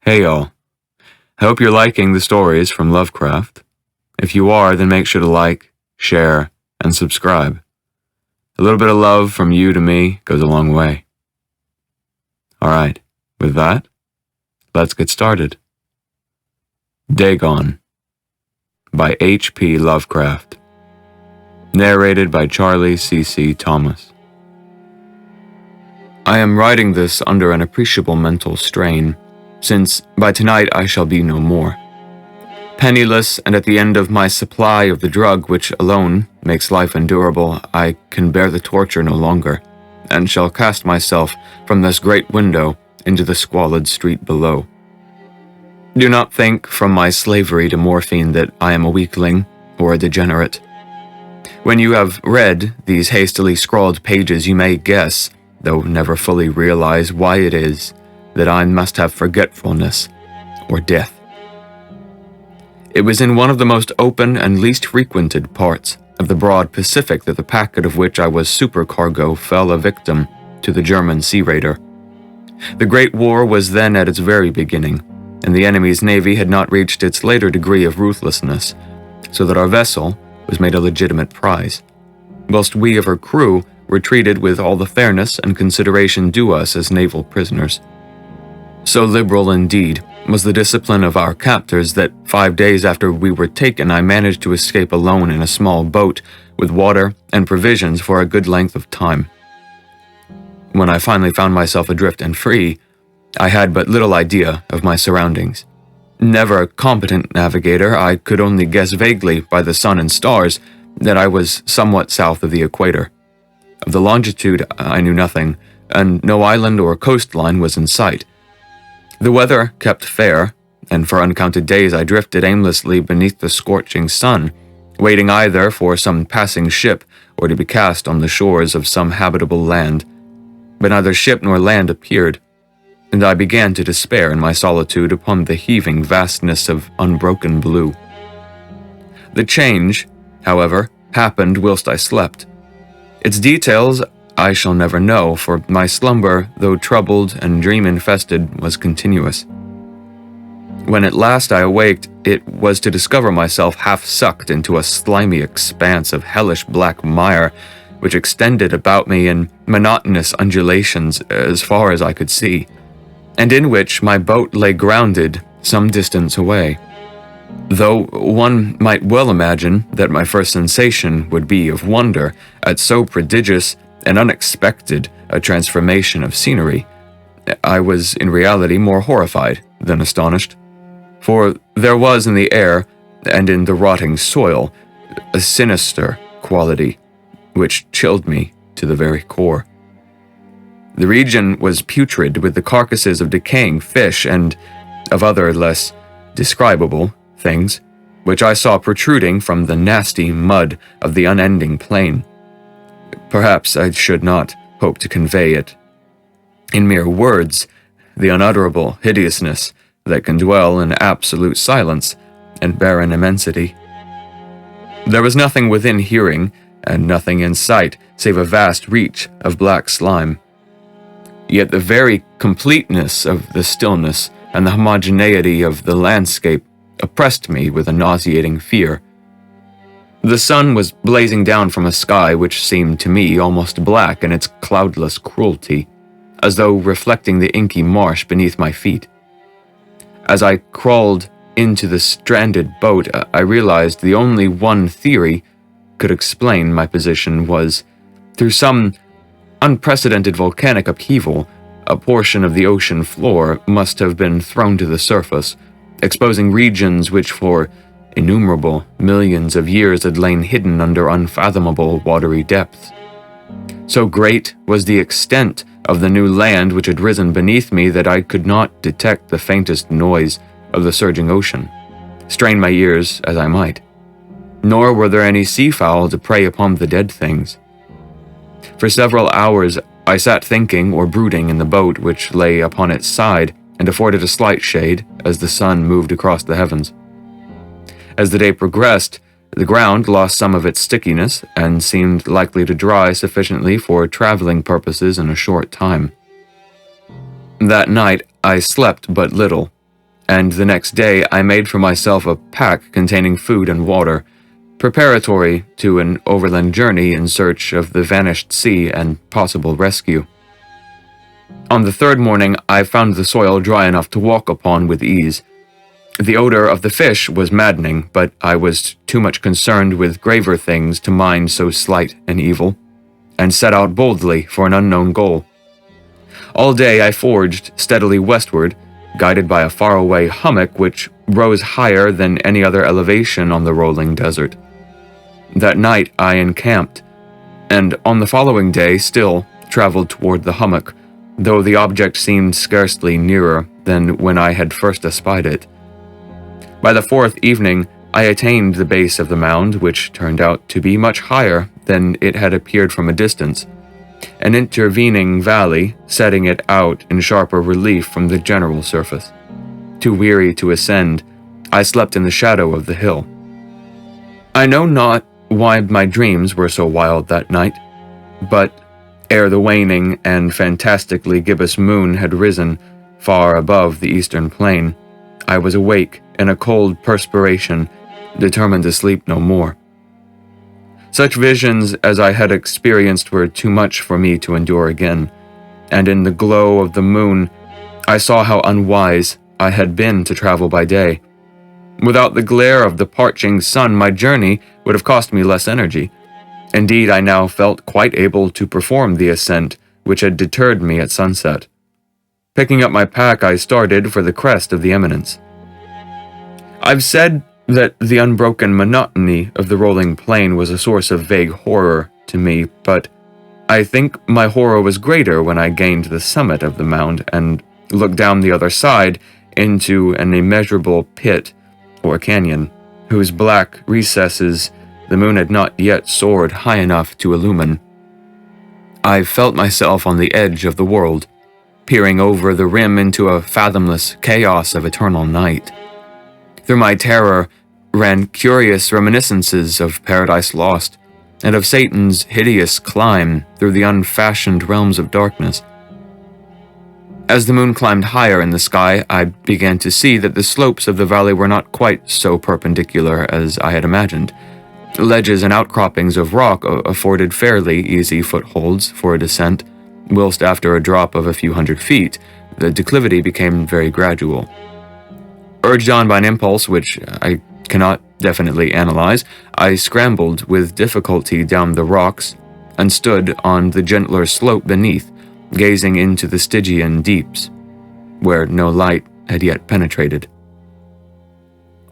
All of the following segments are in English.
Hey y'all, I hope you're liking the stories from Lovecraft. If you are, then make sure to like, share, and subscribe. A little bit of love from you to me goes a long way. Alright, with that, let's get started. Dagon by H.P. Lovecraft. Narrated by Charlie C.C. Thomas. I am writing this under an appreciable mental strain, since by tonight I shall be no more. Penniless and at the end of my supply of the drug which alone makes life endurable, I can bear the torture no longer, and shall cast myself from this great window into the squalid street below. Do not think from my slavery to morphine that I am a weakling or a degenerate. When you have read these hastily scrawled pages, you may guess, though never fully realize, why it is that I must have forgetfulness or death. It was in one of the most open and least frequented parts of the broad Pacific that the packet of which I was supercargo fell a victim to the German sea raider. The Great War was then at its very beginning, and the enemy's navy had not reached its later degree of ruthlessness, so that our vessel was made a legitimate prize, whilst we of her crew were treated with all the fairness and consideration due us as naval prisoners. So liberal, indeed, was the discipline of our captors that 5 days after we were taken I managed to escape alone in a small boat with water and provisions for a good length of time. When I finally found myself adrift and free, I had but little idea of my surroundings. Never a competent navigator, I could only guess vaguely by the sun and stars that I was somewhat south of the equator. Of the longitude, I knew nothing, and no island or coastline was in sight. The weather kept fair, and for uncounted days I drifted aimlessly beneath the scorching sun, waiting either for some passing ship or to be cast on the shores of some habitable land. But neither ship nor land appeared, and I began to despair in my solitude upon the heaving vastness of unbroken blue. The change, however, happened whilst I slept. Its details I shall never know, for my slumber, though troubled and dream-infested, was continuous. When at last I awaked, it was to discover myself half-sucked into a slimy expanse of hellish black mire, which extended about me in monotonous undulations as far as I could see, and in which my boat lay grounded some distance away. Though one might well imagine that my first sensation would be of wonder at so prodigious and unexpected a transformation of scenery, I was in reality more horrified than astonished, for there was in the air and in the rotting soil a sinister quality which chilled me to the very core. The region was putrid with the carcasses of decaying fish and of other less describable things, which I saw protruding from the nasty mud of the unending plain. Perhaps I should not hope to convey it in mere words, the unutterable hideousness that can dwell in absolute silence and barren immensity. There was nothing within hearing and nothing in sight save a vast reach of black slime. Yet the very completeness of the stillness and the homogeneity of the landscape oppressed me with a nauseating fear. The sun was blazing down from a sky which seemed to me almost black in its cloudless cruelty, as though reflecting the inky marsh beneath my feet. As I crawled into the stranded boat, I realized the only one theory could explain my position was, through some unprecedented volcanic upheaval, a portion of the ocean floor must have been thrown to the surface, exposing regions which for innumerable millions of years had lain hidden under unfathomable watery depths. So great was the extent of the new land which had risen beneath me that I could not detect the faintest noise of the surging ocean, strain my ears as I might. Nor were there any seafowl to prey upon the dead things. For several hours I sat thinking or brooding in the boat which lay upon its side and afforded a slight shade as the sun moved across the heavens. As the day progressed, the ground lost some of its stickiness and seemed likely to dry sufficiently for traveling purposes in a short time. That night I slept but little, and the next day I made for myself a pack containing food and water, preparatory to an overland journey in search of the vanished sea and possible rescue. On the third morning, I found the soil dry enough to walk upon with ease. The odor of the fish was maddening, but I was too much concerned with graver things to mind so slight an evil, and set out boldly for an unknown goal. All day I forged steadily westward, guided by a faraway hummock which rose higher than any other elevation on the rolling desert. That night I encamped, and on the following day still traveled toward the hummock, though the object seemed scarcely nearer than when I had first espied it. By the fourth evening, I attained the base of the mound, which turned out to be much higher than it had appeared from a distance, an intervening valley setting it out in sharper relief from the general surface. Too weary to ascend, I slept in the shadow of the hill. I know not why my dreams were so wild that night, but ere the waning and fantastically gibbous moon had risen far above the eastern plain, I was awake in a cold perspiration, determined to sleep no more. Such visions as I had experienced were too much for me to endure again, and in the glow of the moon, I saw how unwise I had been to travel by day. Without the glare of the parching sun, my journey would have cost me less energy. Indeed, I now felt quite able to perform the ascent which had deterred me at sunset. Picking up my pack, I started for the crest of the eminence. I've said that the unbroken monotony of the rolling plain was a source of vague horror to me, but I think my horror was greater when I gained the summit of the mound and looked down the other side into an immeasurable pit or canyon, whose black recesses the moon had not yet soared high enough to illumine. I felt myself on the edge of the world, peering over the rim into a fathomless chaos of eternal night. Through my terror ran curious reminiscences of Paradise Lost, and of Satan's hideous climb through the unfashioned realms of darkness. As the moon climbed higher in the sky, I began to see that the slopes of the valley were not quite so perpendicular as I had imagined. Ledges and outcroppings of rock afforded fairly easy footholds for a descent, whilst after a drop of a few hundred feet, the declivity became very gradual. Urged on by an impulse which I cannot definitely analyze, I scrambled with difficulty down the rocks and stood on the gentler slope beneath, gazing into the Stygian deeps, where no light had yet penetrated.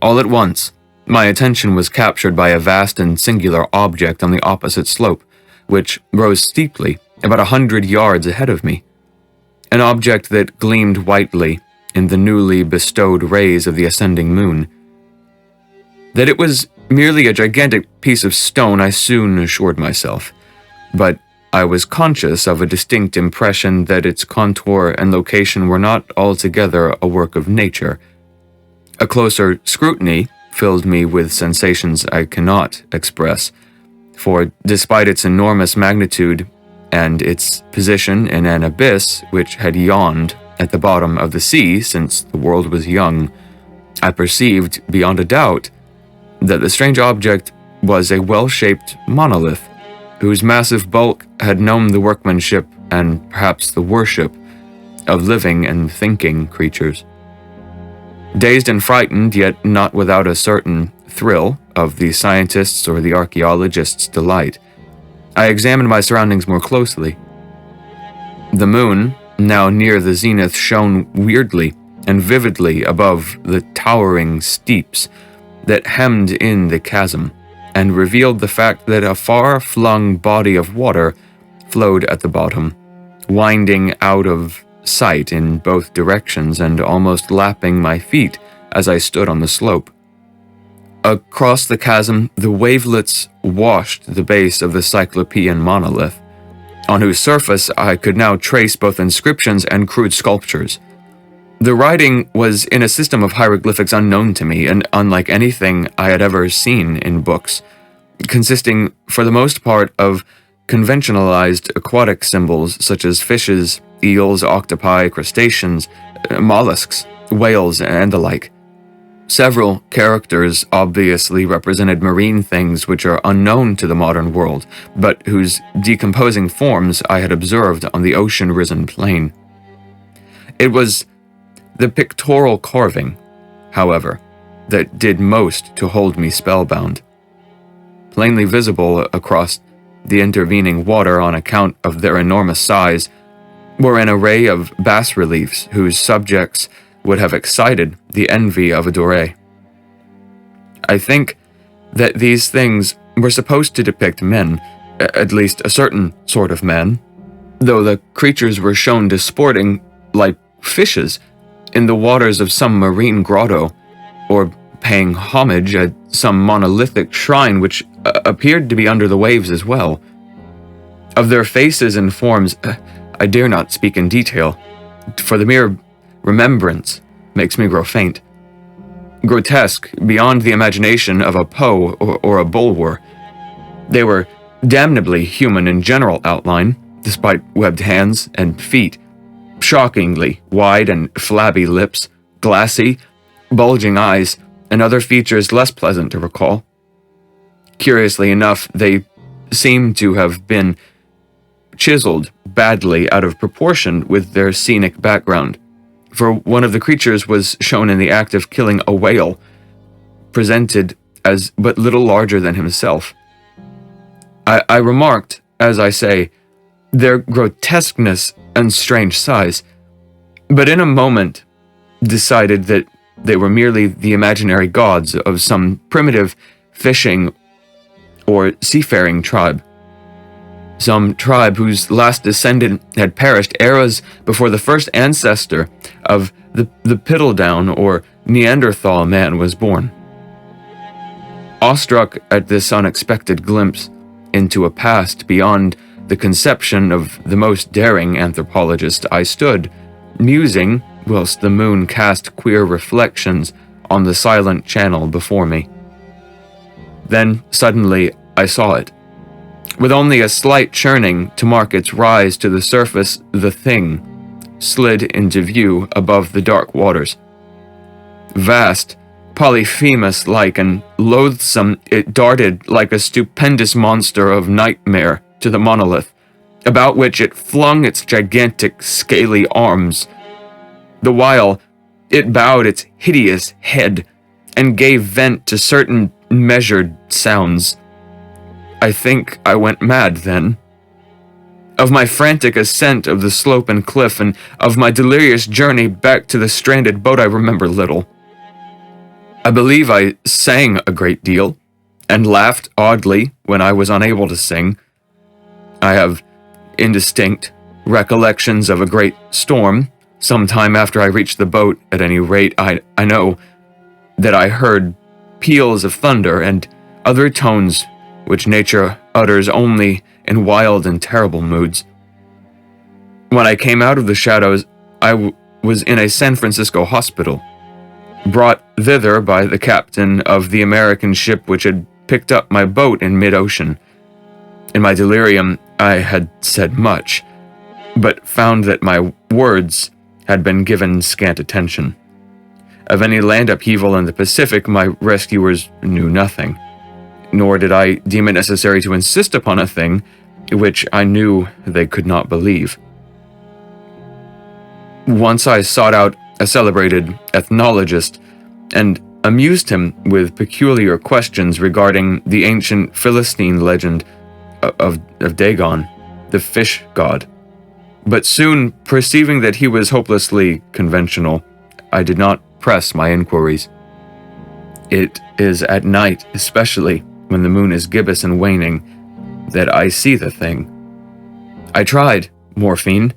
All at once, my attention was captured by a vast and singular object on the opposite slope, which rose steeply about 100 yards ahead of me. An object that gleamed whitely in the newly bestowed rays of the ascending moon. That it was merely a gigantic piece of stone I soon assured myself, but I was conscious of a distinct impression that its contour and location were not altogether a work of nature. A closer scrutiny filled me with sensations I cannot express, for despite its enormous magnitude and its position in an abyss which had yawned at the bottom of the sea since the world was young, I perceived beyond a doubt that the strange object was a well-shaped monolith, whose massive bulk had known the workmanship and perhaps the worship of living and thinking creatures. Dazed and frightened, yet not without a certain thrill of the scientist's or the archaeologist's delight, I examined my surroundings more closely. The moon, now near the zenith, shone weirdly and vividly above the towering steeps that hemmed in the chasm, and revealed the fact that a far-flung body of water flowed at the bottom, winding out of sight in both directions and almost lapping my feet as I stood on the slope. Across the chasm, the wavelets washed the base of the Cyclopean monolith, on whose surface I could now trace both inscriptions and crude sculptures. The writing was in a system of hieroglyphics unknown to me and unlike anything I had ever seen in books, consisting for the most part of conventionalized aquatic symbols such as fishes, eels, octopi, crustaceans, mollusks, whales, and the like. Several characters obviously represented marine things which are unknown to the modern world, but whose decomposing forms I had observed on the ocean-risen plain. It was the pictorial carving, however, that did most to hold me spellbound. Plainly visible across the intervening water on account of their enormous size were an array of bas-reliefs whose subjects would have excited the envy of a Doré. I think that these things were supposed to depict men, at least a certain sort of men, though the creatures were shown disporting like fishes in the waters of some marine grotto, or paying homage at some monolithic shrine which appeared to be under the waves as well. Of their faces and forms, I dare not speak in detail, for the mere remembrance makes me grow faint. Grotesque beyond the imagination of a Poe or a Bulwer, they were damnably human in general outline, despite webbed hands and feet, shockingly wide and flabby lips, glassy, bulging eyes, and other features less pleasant to recall. Curiously enough, they seemed to have been chiseled badly out of proportion with their scenic background, for one of the creatures was shown in the act of killing a whale, presented as but little larger than himself. I remarked, as I say, their grotesqueness and strange size, but in a moment decided that they were merely the imaginary gods of some primitive fishing or seafaring tribe. Some tribe whose last descendant had perished eras before the first ancestor of the Piddledown or Neanderthal man was born. Awestruck at this unexpected glimpse into a past beyond the conception of the most daring anthropologist, I stood, musing whilst the moon cast queer reflections on the silent channel before me. Then, suddenly, I saw it. With only a slight churning to mark its rise to the surface, the thing slid into view above the dark waters. Vast, Polyphemus-like and loathsome, it darted like a stupendous monster of nightmare to the monolith, about which it flung its gigantic, scaly arms. The while, it bowed its hideous head and gave vent to certain measured sounds. I think I went mad then. Of my frantic ascent of the slope and cliff, and of my delirious journey back to the stranded boat, I remember little. I believe I sang a great deal, and laughed oddly when I was unable to sing. I have indistinct recollections of a great storm. Sometime after I reached the boat, at any rate, I know that I heard peals of thunder and other tones which nature utters only in wild and terrible moods. When I came out of the shadows, I was in a San Francisco hospital, brought thither by the captain of the American ship which had picked up my boat in mid-ocean. In my delirium, I had said much, but found that my words had been given scant attention. Of any land upheaval in the Pacific, my rescuers knew nothing, nor did I deem it necessary to insist upon a thing which I knew they could not believe. Once I sought out a celebrated ethnologist and amused him with peculiar questions regarding the ancient Philistine legend of Dagon, the fish god. But soon, perceiving that he was hopelessly conventional, I did not press my inquiries. It is at night, especially when the moon is gibbous and waning, that I see the thing. I tried morphine,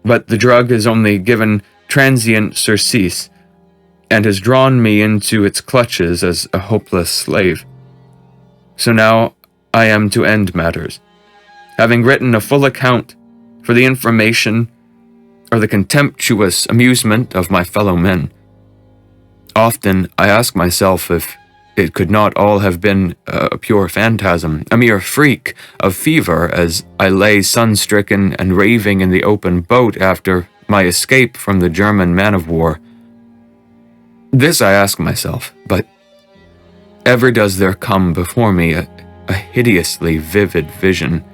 but the drug is only given transient surcease, and has drawn me into its clutches as a hopeless slave. So now I am to end matters, having written a full account for the information or the contemptuous amusement of my fellow men. Often I ask myself if it could not all have been a pure phantasm, a mere freak of fever, as I lay sun-stricken and raving in the open boat after my escape from the German man-of-war. This I ask myself, but ever does there come before me a hideously vivid vision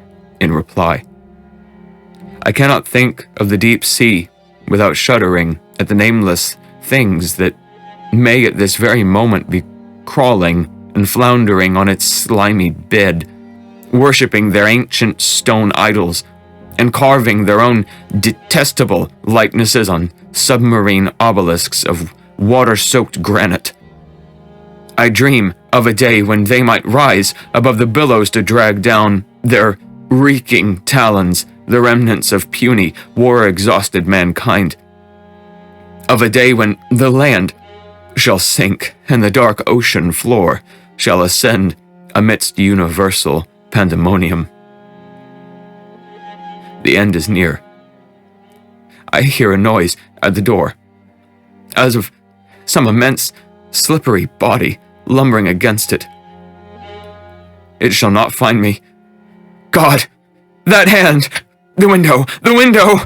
in reply. I cannot think of the deep sea without shuddering at the nameless things that may at this very moment be crawling and floundering on its slimy bed, worshipping their ancient stone idols, and carving their own detestable likenesses on submarine obelisks of water-soaked granite. I dream of a day when they might rise above the billows to drag down their reeking talons the remnants of puny, war-exhausted mankind. Of a day when the land shall sink and the dark ocean floor shall ascend amidst universal pandemonium. The end is near. I hear a noise at the door, as of some immense, slippery body lumbering against it. It shall not find me. God! That hand! The window! The window!